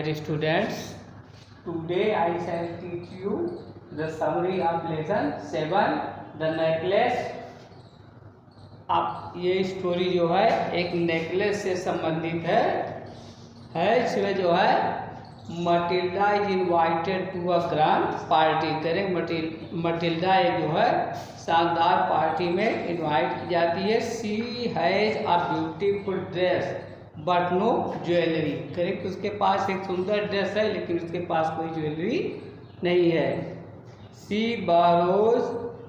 dear students, today I shall teach you the summary of lesson 7 the necklace। अब ये story जो है एक नेकलेस से संबंधित है इसमें जो है Matilda is invited to a grand party. करें मटिल्डा एक जो है शानदार पार्टी में इनवाइट की जाती है। She has a beautiful dress but no jewellery. Correct, उसके पास एक सुंदर ड्रेस है लेकिन उसके पास कोई ज्वेलरी नहीं है। She borrows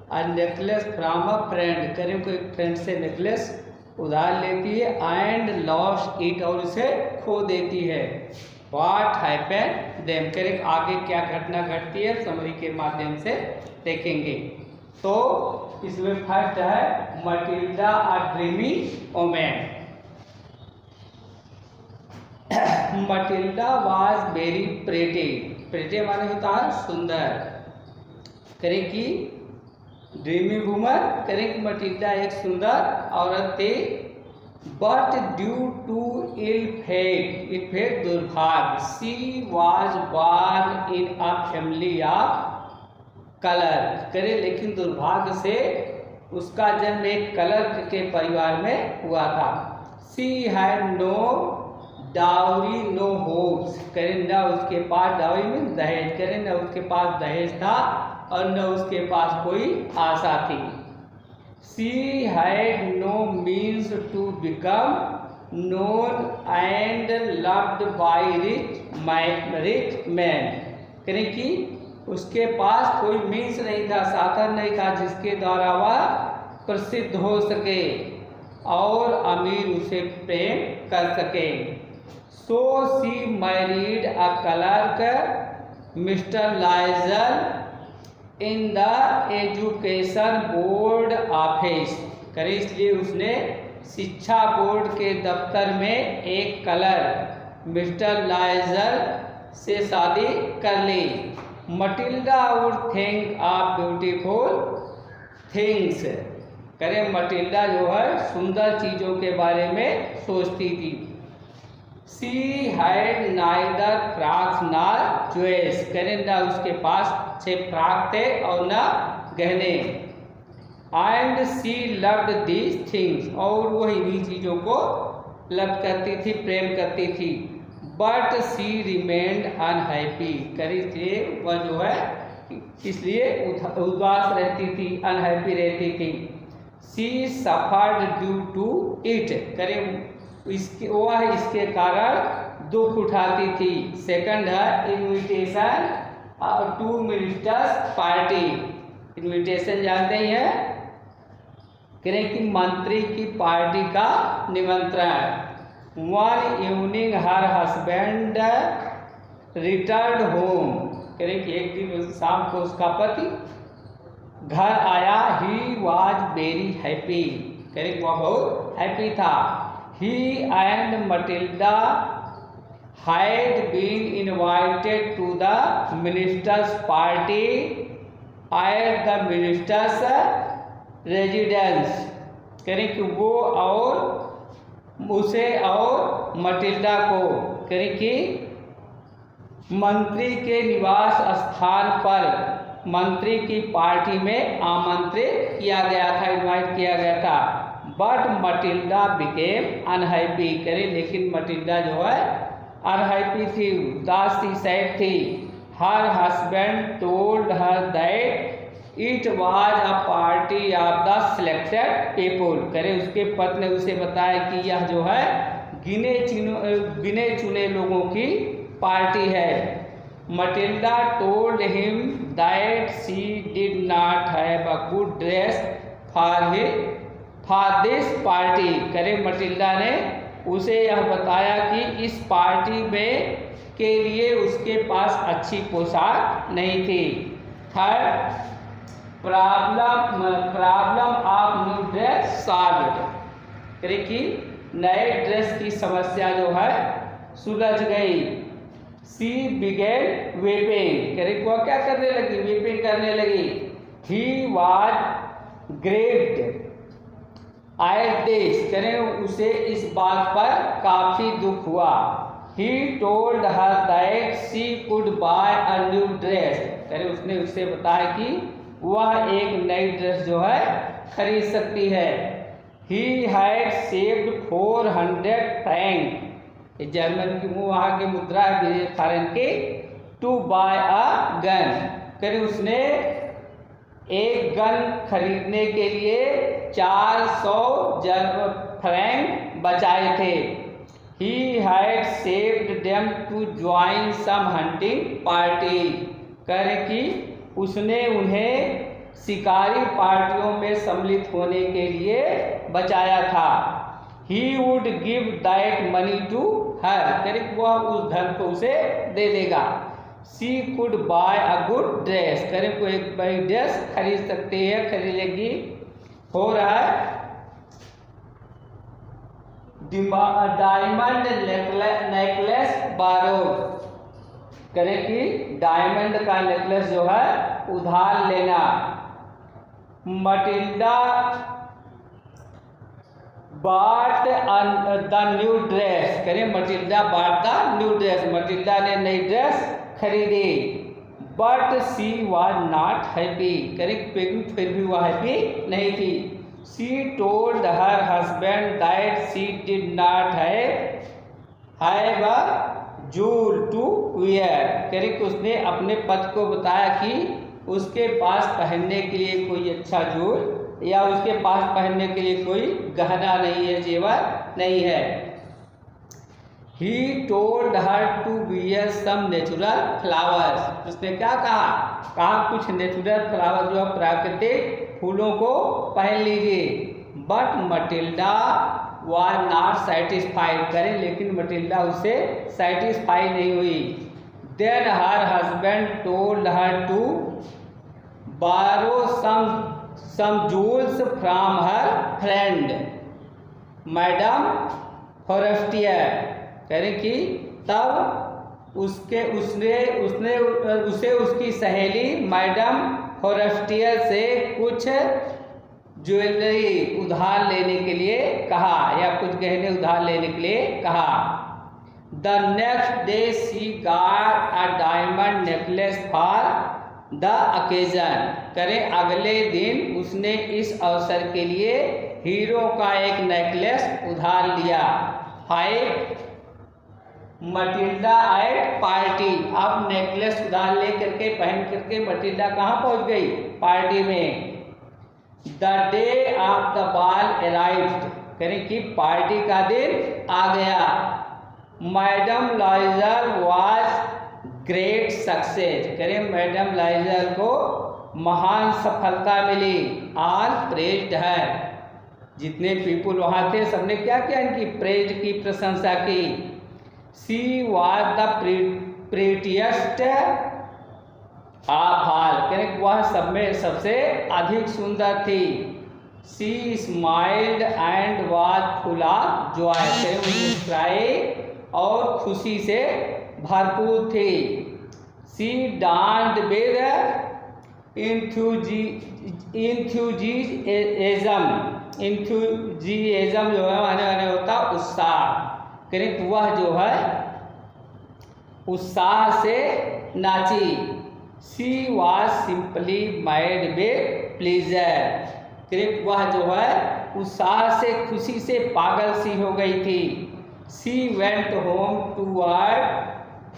a necklace from a friend. करें कोई फ्रेंड से नेकलेस उधार लेती है एंड लॉस्ट इट, और उसे खो देती है। What happened them. करें आगे क्या घटना घटती है समरी के माध्यम से देखेंगे। तो इसमें फर्स्ट है Matilda a dreamy woman. Matilda was very pretty. Pretty माने होता है सुंदर। करें कि ड्रीमी वुमन, करें कि मटिल्डा एक सुंदर औरत थी। But due to ill fate दुर्भाग्य, she was born in a family of colour. करें लेकिन दुर्भाग्य से उसका जन्म एक कलर के परिवार में हुआ था। She had no dowry no hopes. करें न उसके पास डाउरी में दहेज, करें न उसके पास दहेज था और न उसके पास कोई आशा थी। She had no means to become known and loved by rich man. करें कि उसके पास कोई मीन्स नहीं था, साधन नहीं था जिसके द्वारा वह प्रसिद्ध हो सके और अमीर उसे प्रेम कर सके। So she married a clerk mister Loisel in the education board office. करें इसलिए उसने शिक्षा बोर्ड के दफ्तर में एक क्लर्क मिस्टर लाइजर से शादी कर ली। Matilda would think of beautiful things. करें मटिल्डा जो है सुंदर चीज़ों के बारे में सोचती थी। She had neither frocks nor jewels. करें ना उसके पास से फ्रॉक थे और ना गहने। And she loved these things, और वह इन्हीं चीज़ों को लव करती थी, प्रेम करती थी। But she remained unhappy. करें इसलिए वह जो है इसलिए उदास रहती थी, अनहैप्पी रहती थी। She suffered due to it. करें इसके कारण दुख उठाती थी। सेकंड है invitation to minister's party. Invitation जानते ही हैं, करें कि मंत्री की पार्टी का निमंत्रण। One evening her husband return home. करें कि एक दिन शाम को उसका पति घर आया। He was very happy. करें वह बहुत हैप्पी था। He and Matilda had been invited to the minister's party at the minister's residence। करें कि वो और उसे और मटिल्डा को करें कि मंत्री के निवास स्थान पर मंत्री की पार्टी में आमंत्रित किया गया था, इनवाइट किया गया था। But Matilda became unhappy. करें लेकिन मटिल्डा जो है अनहैप्पी थी, उदास थी, सैड थी। Her husband told her that it was a party of the selected people. करें उसके पति ने उसे बताया कि यह जो है गिने चुने लोगों की पार्टी है। Matilda told him that she did not have a good dress for this party. करें मटिल्डा ने उसे यह बताया कि इस पार्टी में के लिए उसके पास अच्छी पोशाक नहीं थी। Third problem of new dress solved. करें कि नए ड्रेस की समस्या जो है सुलझ गई। She began weeping. करें वह क्या करने लगी, वीपिंग करने लगी। He was grieved at this. करें उसे इस बात पर काफी दुख हुआ। He told her that she could buy a new dress. करे उसने उससे बताया कि वह एक नई ड्रेस जो है खरीद सकती है। He had saved 400 francs. German की वहाँ की मुद्रा फॉरेन की टू बाय अ गन। करे उसने एक गन खरीदने के लिए 400 जर्मन फ्रैंक बचाए थे। He had saved them to join some hunting party. करे कि उसने उन्हें शिकारी पार्टियों में सम्मिलित होने के लिए बचाया था। He would give that money to her. करे वह उस धन को उसे दे देगा। She could buy a good dress. करे को एक बड़ी ड्रेस खरीद सकती है, खरीदेगी। हो रहा है डायमंड नेकलेस बारो। करे कि डायमंड का नेकलेस जो है उधार लेना। Matilda bought the new dress. करे Matilda bought the new dress. Matilda ने नई ड्रेस खरीदी। But she was not happy. करे फिर भी वह हैप्पी नहीं थी। She told her husband that she did not have a jewel to wear. करे कि उसने अपने पति को बताया कि उसके पास पहनने के लिए कोई अच्छा जूल या उसके पास पहनने के लिए कोई गहना नहीं है, जेवर नहीं है। He told her to wear some natural flowers. उसने क्या कहा? कहा कुछ नेचुरल फ्लावर जो प्राकृतिक फूलों को पहन लीजिए। But Matilda was not satisfied. करे लेकिन मटिल्डा उससे सेटिस्फाई नहीं हुई। Then her husband told her to borrow some jewels from her friend madam Forestier. करें कि तब उसने उसे उसकी सहेली मैडम फॉरेस्टियर से कुछ ज्वेलरी उधार लेने के लिए कहा या कुछ गहने उधार लेने के लिए कहा। The next day she got a diamond necklace for the occasion. करें अगले दिन उसने इस अवसर के लिए हीरो का एक नेकलेस उधार लिया। 5 मटिल्डा एट पार्टी। अब नेकलेस उधार ले करके पहन करके मटिल्डा कहाँ पहुँच गई? पार्टी में। The day of the ball arrived. करें कि पार्टी का दिन आ गया। Madam Loisel was great success. करें मैडम लाइजर को महान सफलता मिली। ऑल प्रेज्ड है। जितने पीपुल वहाँ थे सबने क्या किया? इनकी प्रेज की, प्रशंसा की। She was the prettiest of all. करें वह सब में सबसे अधिक सुंदर थी। She smiled and was full of joy. करें मुस्कुराए और खुशी से भरपूर थी। शी डांस्ड विद इंथ्यूजिएज्म जो है माने होता उत्साह। करें वह जो है उत्साह से नाची। She was simply mad with pleaser. करें वह जो है उत्साह से, खुशी से पागल सी हो गई थी। She went home toward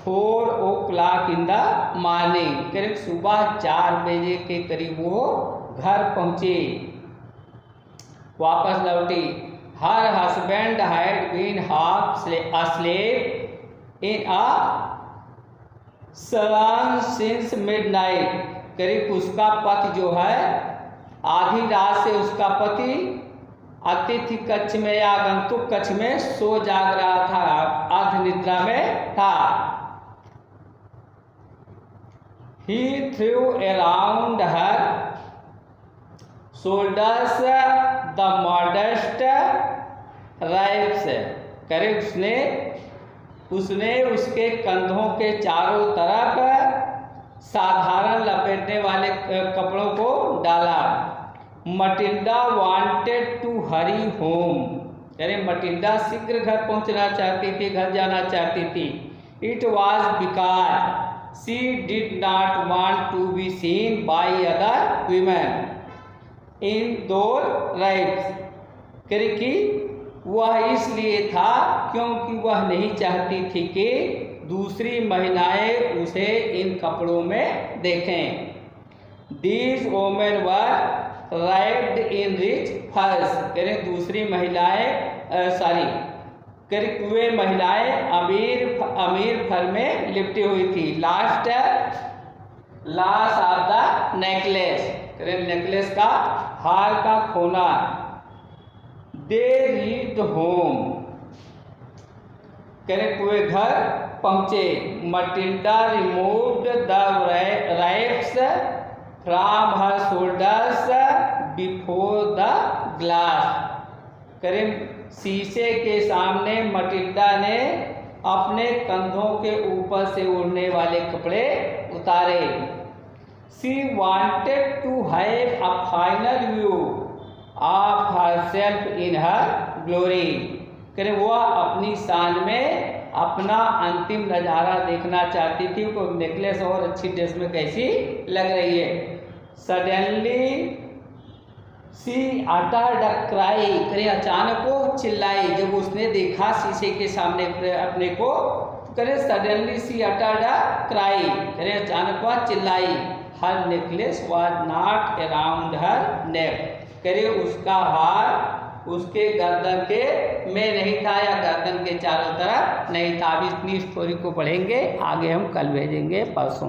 4 o'clock in the morning. करें सुबह 4 बजे के करीब वो घर पहुँची, वापस लौटी। हर husband had been half asleep in a saloon since midnight. करीब उसका पति जो है आधी रात से उसका पति अतिथि कक्ष में या आगंतुक कक्ष में सो जाग रहा था, अर्ध निद्रा में था। He threw around her shoulders the modest wraps। करे उसने उसके कंधों के चारों तरफ साधारण लपेटने वाले कपड़ों को डाला। Matilda wanted to hurry home. करें मटिल्डा शीघ्र घर पहुंचना चाहती थी, घर जाना चाहती थी। It was because she did not want to be seen by other women in their rights. करें कि वह इसलिए था क्योंकि वह नहीं चाहती थी कि दूसरी महिलाएं उसे इन कपड़ों में देखें। These women were wrapped in rich furs। करें दूसरी महिलाएं करें वे महिलाएं अमीर फर में लिपटी हुई थी। Loss of the necklace. करें नेकलेस का हार का खोना। They reached home. करें वे घर पहुंचे। Matilda removed the wraps from her shoulders before the glass. करें शीशे के सामने मटिल्डा ने अपने कंधों के ऊपर से उड़ने वाले कपड़े उतारे। She wanted to have a final view of herself in her glory. करें वह अपनी शान में अपना अंतिम नज़ारा देखना चाहती थी को नेकलेस और अच्छी ड्रेस में कैसी लग रही है। Suddenly she uttered a cry. करें अचानक वो चिल्लाई जब उसने देखा शीशे के सामने अपने को। करें suddenly she uttered a cry. करें अचानक वह चिल्लाई। Her necklace was not around her neck. करें उसका हार उसके गर्दन के में नहीं था या गर्दन के चारों तरफ नहीं था। अब इतनी स्टोरी को पढ़ेंगे, आगे हम कल भेजेंगे परसों।